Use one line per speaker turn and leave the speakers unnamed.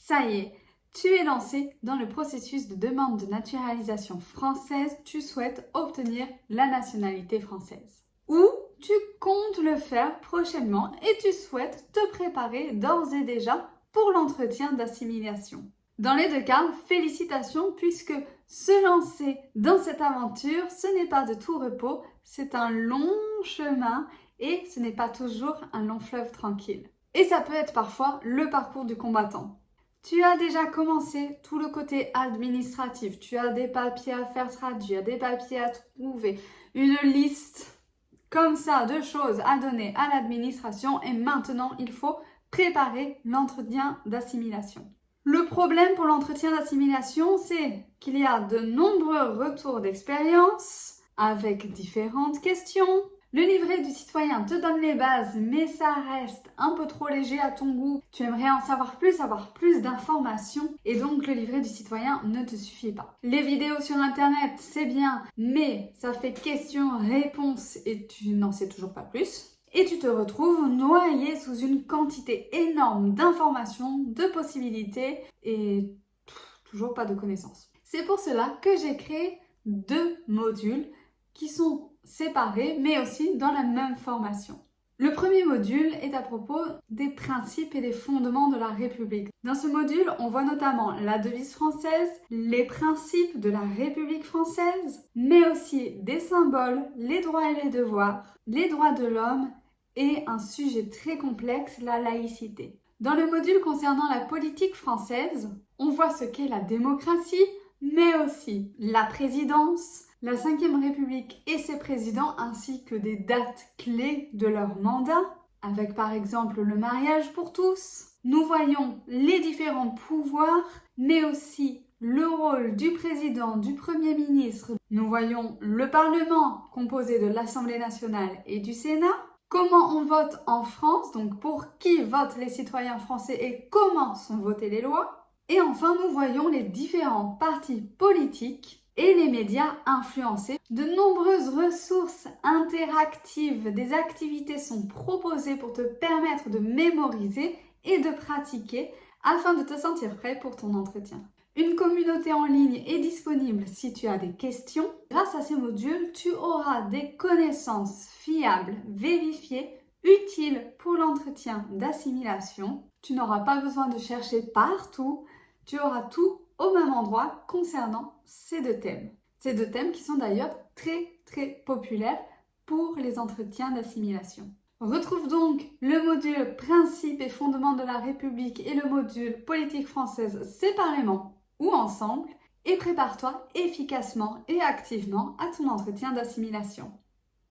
Ça y est, tu es lancé dans le processus de demande de naturalisation française. Tu souhaites obtenir la nationalité française. Ou tu comptes le faire prochainement et tu souhaites te préparer d'ores et déjà pour l'entretien d'assimilation. Dans les deux cas, félicitations puisque se lancer dans cette aventure, ce n'est pas de tout repos, c'est un long chemin et ce n'est pas toujours un long fleuve tranquille. Et ça peut être parfois le parcours du combattant. Tu as déjà commencé tout le côté administratif, tu as des papiers à faire traduire, des papiers à trouver, une liste comme ça de choses à donner à l'administration et maintenant il faut préparer l'entretien d'assimilation. Le problème pour l'entretien d'assimilation, c'est qu'il y a de nombreux retours d'expérience avec différentes questions. Le livret du citoyen te donne les bases, mais ça reste un peu trop léger à ton goût. Tu aimerais en savoir plus d'informations, et donc le livret du citoyen ne te suffit pas. Les vidéos sur internet, c'est bien, mais ça fait questions-réponses et tu n'en sais toujours pas plus. Et tu te retrouves noyé sous une quantité énorme d'informations, de possibilités et toujours pas de connaissances. C'est pour cela que j'ai créé 2 modules qui sont séparés mais aussi dans la même formation. Le premier module est à propos des principes et des fondements de la République. Dans ce module, on voit notamment la devise française, les principes de la République française, mais aussi des symboles, les droits et les devoirs, les droits de l'homme et un sujet très complexe, la laïcité. Dans le module concernant la politique française, on voit ce qu'est la démocratie, mais aussi la présidence, la Ve République et ses présidents, ainsi que des dates clés de leur mandat, avec par exemple le mariage pour tous. Nous voyons les différents pouvoirs, mais aussi le rôle du président, du Premier ministre. Nous voyons le Parlement, composé de l'Assemblée nationale et du Sénat. Comment on vote en France, donc pour qui votent les citoyens français et comment sont votées les lois. Et enfin, nous voyons les différents partis politiques et les médias influencés. De nombreuses ressources interactives, des activités sont proposées pour te permettre de mémoriser et de pratiquer afin de te sentir prêt pour ton entretien. Une communauté en ligne est disponible si tu as des questions. Grâce à ces modules, tu auras des connaissances fiables, vérifiées, utiles pour l'entretien d'assimilation. Tu n'auras pas besoin de chercher partout. Tu auras tout au même endroit concernant ces 2 thèmes. Ces 2 thèmes qui sont d'ailleurs très populaires pour les entretiens d'assimilation. Retrouve donc le module Principes et fondements de la République et le module Politique française séparément ou ensemble et prépare-toi efficacement et activement à ton entretien d'assimilation.